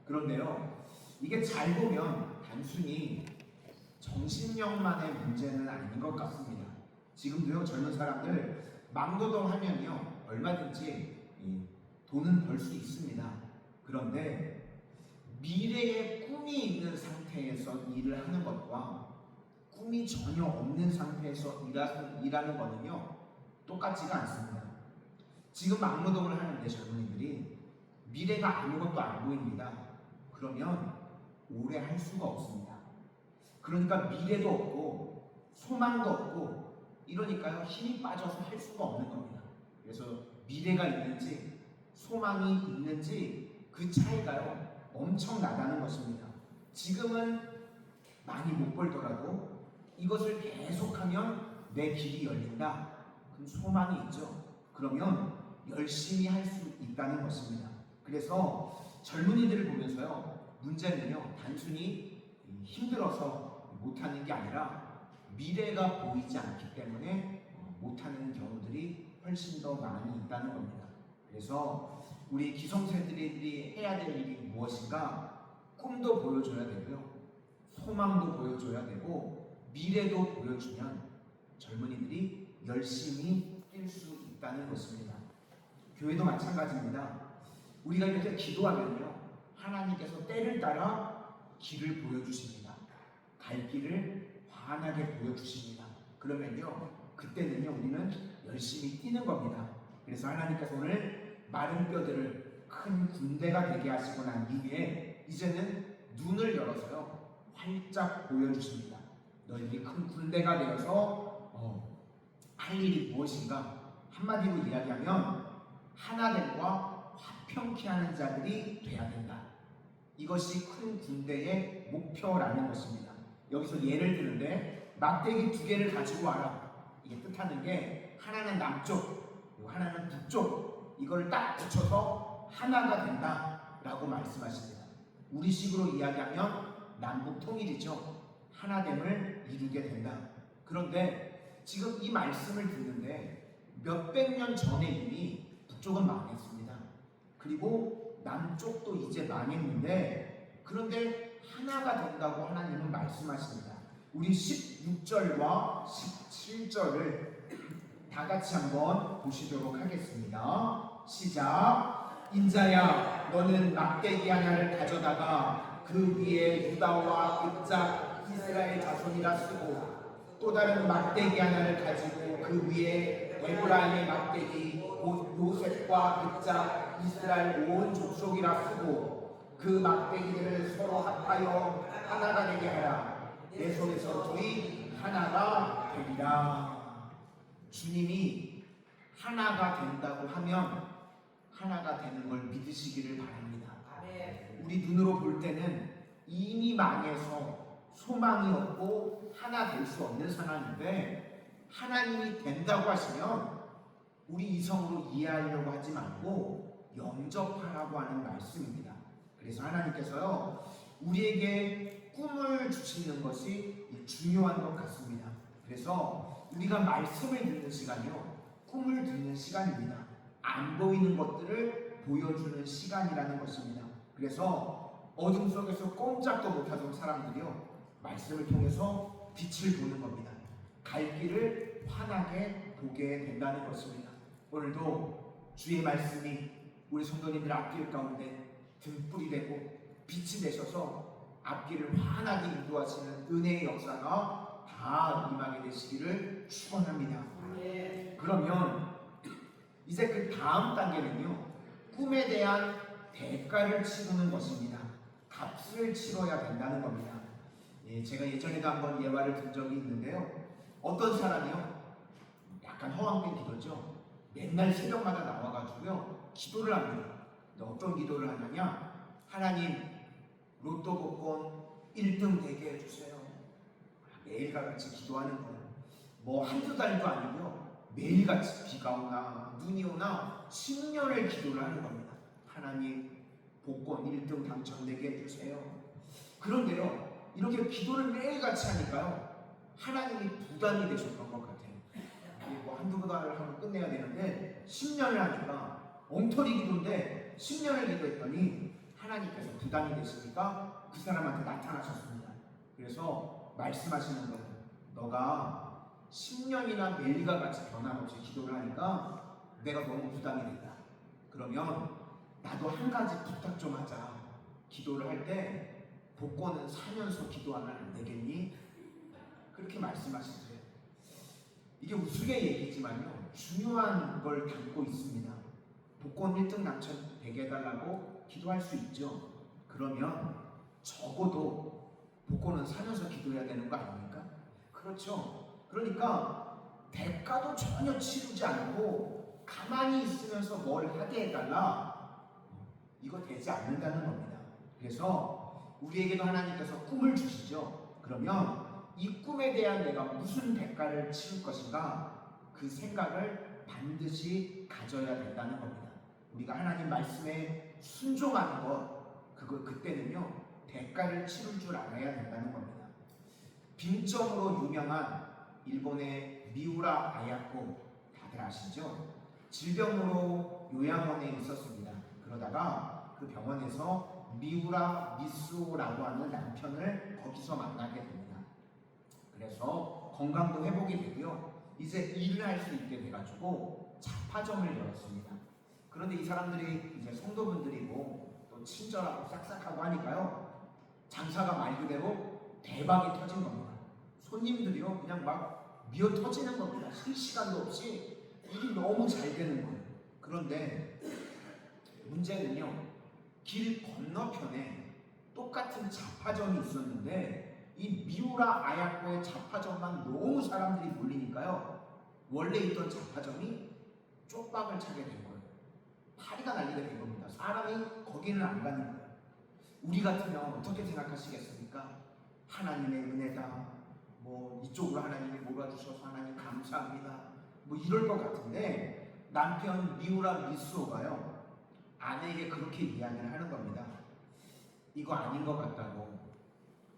그런데요, 이게 잘 보면 단순히 정신력만의 문제는 아닌 것 같습니다. 지금도요, 젊은 사람들 막노동 하면요, 얼마든지 돈은 벌 수 있습니다. 그런데 미래에 꿈이 있는 상태에서 일을 하는 것과 꿈이 전혀 없는 상태에서 일하는 거는요, 똑같지가 않습니다. 지금 막노동을 하는데 젊은이들이 미래가 아무것도 안 보입니다. 그러면 오래 할 수가 없습니다. 그러니까 미래도 없고 소망도 없고 이러니까요, 힘이 빠져서 할 수가 없는 겁니다. 그래서 미래가 있는지 소망이 있는지 그 차이가요, 엄청나다는 것입니다. 지금은 많이 못 벌더라도 이것을 계속하면 내 길이 열린다. 그럼 소망이 있죠. 그러면 열심히 할 수 있다는 것입니다. 그래서 젊은이들을 보면서요, 문제는요, 단순히 힘들어서 못하는 게 아니라 미래가 보이지 않기 때문에 못하는 경우들이 훨씬 더 많이 있다는 겁니다. 그래서 우리 기성세대들이 해야 될 일이 무엇인가? 꿈도 보여줘야 되고요, 소망도 보여줘야 되고, 미래도 보여주면 젊은이들이 열심히 뛸 수 있다는 것입니다. 교회도 마찬가지입니다. 우리가 이렇게 기도하면요, 하나님께서 때를 따라 길을 보여주십니다. 갈 길을 환하게 보여주십니다. 그러면요, 그때는요, 우리는 열심히 뛰는 겁니다. 그래서 하나님께서 오늘 마른 뼈들을 큰 군대가 되게 하시고 난 이후에 이제는 눈을 열어서요, 활짝 보여주십니다. 너희들이 큰 군대가 되어서 할 일이 무엇인가? 한마디로 이야기하면 하나됨과 화평케 하는 자들이 돼야 된다. 이것이 큰 군대의 목표라는 것입니다. 여기서 예를 드는데, 막대기 2개를 가지고 와라. 이게 뜻하는 게 하나는 남쪽, 그리고 하나는 북쪽, 이걸 딱 붙여서 하나가 된다 라고 말씀하십니다. 우리식으로 이야기하면 남북 통일이죠. 하나됨을 이루게 된다. 그런데 지금 이 말씀을 듣는데 몇백 년 전에 이미 북쪽은 망했습니다. 그리고 남쪽도 이제 망했는데, 그런데 하나가 된다고 하나님은 말씀하십니다. 우리 16절과 17절을 다 같이 한번 보시도록 하겠습니다. 시작. 인자야, 너는 막대기 하나를 가져다가 그 위에 유다와 극작 이스라엘 자손이라 쓰고, 또 다른 막대기 하나를 가지고 그 위에 에브라임의 막대기 곧 요셉과 극작 이스라엘 온 족속이라 쓰고, 그 막대기들을 서로 합하여 하나가 되게 하라. 내 손에서 둘이 하나가 되리라. 주님이 하나가 된다고 하면 하나가 되는 걸 믿으시기를 바랍니다. 우리 눈으로 볼 때는 이미 망해서 소망이 없고 하나 될 수 없는 상황인데, 하나님이 된다고 하시면 우리 이성으로 이해하려고 하지 말고 영접하라고 하는 말씀입니다. 그래서 하나님께서요, 우리에게 꿈을 주시는 것이 중요한 것 같습니다. 그래서 우리가 말씀을 듣는 시간이요, 꿈을 듣는 시간입니다. 안 보이는 것들을 보여주는 시간이라는 것입니다. 그래서 어둠 속에서 꼼짝도 못하던 사람들이요, 말씀을 통해서 빛을 보는 겁니다. 갈 길을 환하게 보게 된다는 것입니다. 오늘도 주의 말씀이 우리 성도님들 앞길 가운데 등불이 되고 빛이 되셔서 앞길을 환하게 인도하시는 은혜의 역사가 다 임하게 되시기를 축원합니다. 그러면 이제 그 다음 단계는요, 꿈에 대한 대가를 치르는 것입니다. 값을 치러야 된다는 겁니다. 제가 예전에도 한번 예화를 든 적이 있는데요, 어떤 사람이요, 약간 허황된 기도죠. 맨날 새벽마다 나와가지고요, 기도를 합니다. 어떤 기도를 하냐냐, 하나님 로또 복권 1등 되게 해주세요. 매일같이 기도하는 거예요. 뭐 한두 달도 아니고요, 매일같이 비가 오나 눈이 오나 10년을 기도를 하는 겁니다. 하나님 복권 1등 당첨되게 해주세요. 그런데요, 이렇게 기도를 매일같이 하니까요, 하나님이 부담이 되셨던 것 같아요. 뭐 한두 달을 하고 끝내야 되는데 10년을 하니까 엉터리 기도인데 10년을 기도했더니 하나님께서 부담이 되시니까 그 사람한테 나타나셨습니다. 그래서 말씀하시는 거예요. 너가 10년이나 멜리가 같이 변함없이 기도를 하니까 내가 너무 부담이 된다. 그러면 나도 한 가지 부탁 좀 하자. 기도를 할 때 복권은 사면서 기도하면 안 되겠니? 그렇게 말씀하시세요. 이게 우스개 얘기지만요, 중요한 걸 담고 있습니다. 복권 1등 당첨 되게 해달라고 기도할 수 있죠. 그러면 적어도 복권은 사면서 기도해야 되는 거 아닙니까? 그렇죠. 그러니까 대가도 전혀 치르지 않고 가만히 있으면서 뭘 하게 해달라, 이거 되지 않는다는 겁니다. 그래서 우리에게도 하나님께서 꿈을 주시죠. 그러면 이 꿈에 대한 내가 무슨 대가를 치를 것인가, 그 생각을 반드시 가져야 된다는 겁니다. 우리가 하나님 말씀에 순종하는 것, 그때는요 대가를 치를 줄 알아야 된다는 겁니다. 빈점으로 유명한 일본의 미우라 아야코, 다들 아시죠? 질병으로 요양원에 있었습니다. 그러다가 그 병원에서 미우라 미스오라고 하는 남편을 거기서 만나게 됩니다. 그래서 건강도 회복이 되고요, 이제 일을 할 수 있게 돼가지고 잡화점을 열었습니다. 그런데 이 사람들이 이제 성도분들이고 또 친절하고 싹싹하고 하니까요, 장사가 말 그대로 대박이 터진 겁니다. 손님들이요 그냥 막 미어 터지는 겁니다. 쉴 시간도 없이 일이 너무 잘 되는 거예요. 그런데 문제는요, 길 건너편에 똑같은 잡화점이 있었는데 이 미우라 아야코의 잡화점만 너무 사람들이 몰리니까요, 원래 있던 잡화점이 쪽박을 차게 된 거예요. 파리가 날리게 된 겁니다. 사람이 거기는 안 가는 거예요. 우리 같으면 어떻게 생각하시겠습니까? 하나님의 은혜다, 뭐 이쪽으로 하나님이 몰아주셔서 하나님 감사합니다, 뭐 이럴 것 같은데, 남편 미우라 미스오가요 아내에게 그렇게 이야기를 하는 겁니다. 이거 아닌 것 같다고.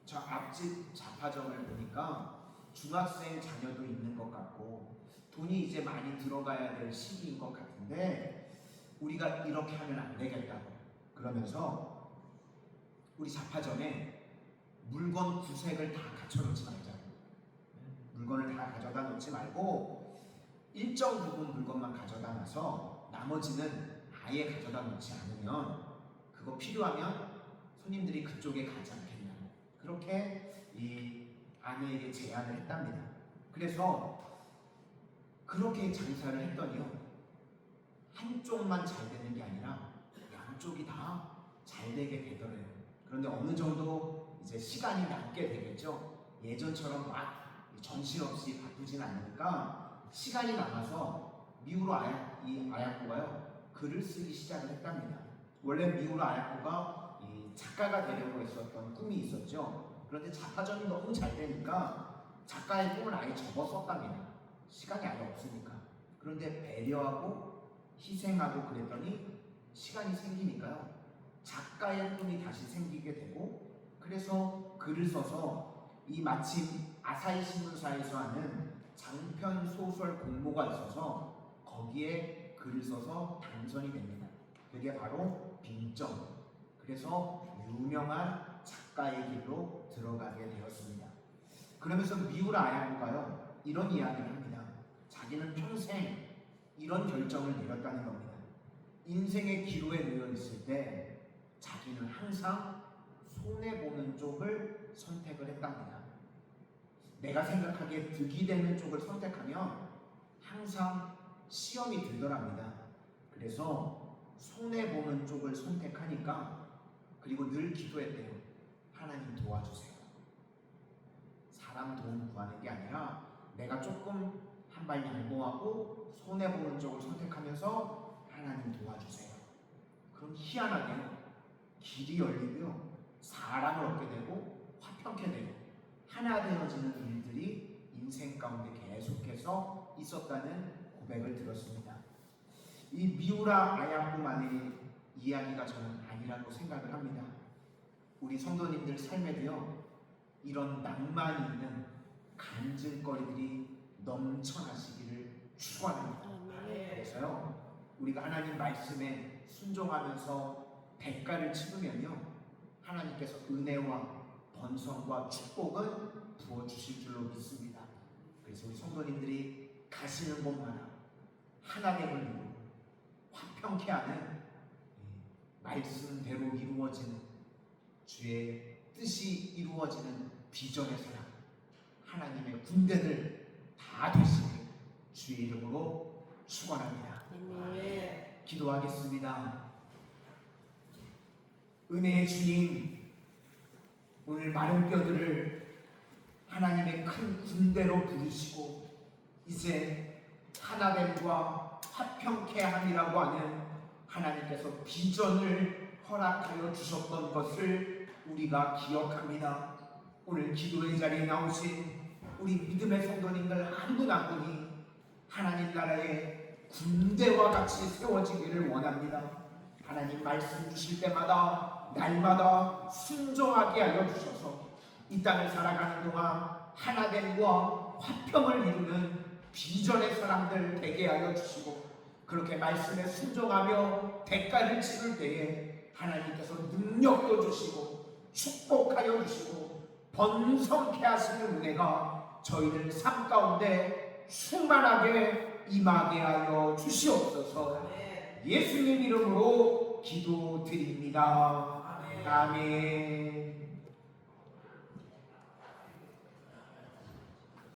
저 앞집 잡화점을 보니까 중학생 자녀도 있는 것 같고 돈이 이제 많이 들어가야 될 시기인 것 같은데 우리가 이렇게 하면 안 되겠다고. 그러면서 우리 잡화점에 물건 구색을 다 갖춰놓지 말자고. 물건을 다 가져다 놓지 말고 일정 부분 물건만 가져다 놔서 나머지는 아예 가져다 놓지 않으면 그거 필요하면 손님들이 그쪽에 가지 않겠냐, 그렇게 이 아내에게 제안을 했답니다. 그래서 그렇게 장사를 했더니요, 한쪽만 잘 되는 게 아니라 양쪽이 다 잘 되게 되더래요. 그런데 어느 정도 이제 시간이 남게 되겠죠. 예전처럼 막 정신없이 바쁘진 않으니까 시간이 남아서 미우라 아야코가요 글을 쓰기 시작을 했답니다. 원래 미우라 아야코가 이 작가가 되려고 했었던 꿈이 있었죠. 그런데 잡화점이 너무 잘 되니까 작가의 꿈을 아예 접었었답니다. 시간이 아예 없으니까. 그런데 배려하고 희생하고 그랬더니 시간이 생기니까요, 작가의 꿈이 다시 생기게 되고, 그래서 글을 써서 이 마침 아사히 신문사에서 하는 장편 소설 공모가 있어서 거기에 글을 써서 당선이 됩니다. 그게 바로 빈점. 그래서 유명한 작가의 길로 들어가게 되었습니다. 그러면서 미우라 아야코가요 이런 이야기를 합니다. 자기는 평생 이런 결정을 내렸다는 겁니다. 인생의 기로에 놓여 있을 때 자기는 항상 손해보는 쪽을 선택을 했답니다. 내가 생각하기에 득이 되는 쪽을 선택하면 항상 시험이 들더랍니다. 그래서 손해보는 쪽을 선택하니까, 그리고 늘 기도했대요. 하나님 도와주세요. 사람 도움 구하는 게 아니라 내가 조금 한 발 양보하고 손해보는 쪽을 선택하면서 하나님 도와주세요. 그럼 희한하게요, 길이 열리고요, 사랑을 얻게 되고 화평케 되고 하나 되어지는 일들이 인생 가운데 계속해서 있었다는 고백을 들었습니다. 이 미우라 아야코만의 이야기가 저는 아니라고 생각을 합니다. 우리 성도님들 삶에도요 이런 낭만 있는 간증거리들이 넘쳐나시기를 축원합니다. 그래서요 우리가 하나님 말씀에 순종하면서 대가를 치르면요 하나님께서 은혜와 번성과 축복은 부어주실 줄로 믿습니다. 그래서 우리 성도님들이 가시는 곳마다 하나됨을 이루고 화평케 하는 말씀대로 이루어지는 주의 뜻이 이루어지는 비전의 사랑, 하나님의 군대들 다 되시길 주의 이름으로 축원합니다. 기도하겠습니다. 은혜의 주님, 오늘 마른 뼈들을 하나님의 큰 군대로 부르시고 이제 하나됨과 화평케 함이라고 하는 하나님께서 비전을 허락하여 주셨던 것을 우리가 기억합니다. 오늘 기도의 자리에 나오신 우리 믿음의 성도님들 한 분 한 분이 하나님 나라의 군대와 같이 세워지기를 원합니다. 하나님 말씀 주실 때마다 날마다 순종하게 하여 주셔서 이 땅을 살아가는 동안 하나됨과 화평을 이루는 비전의 사람들 되게 하여 주시고 그렇게 말씀에 순종하며 대가를 치를 때에 하나님께서 능력도 주시고 축복하여 주시고 번성케 하시는 은혜가 저희들 삶 가운데 충만하게 임하게 하여 주시옵소서. 예수님 이름으로 기도드립니다. 아멘.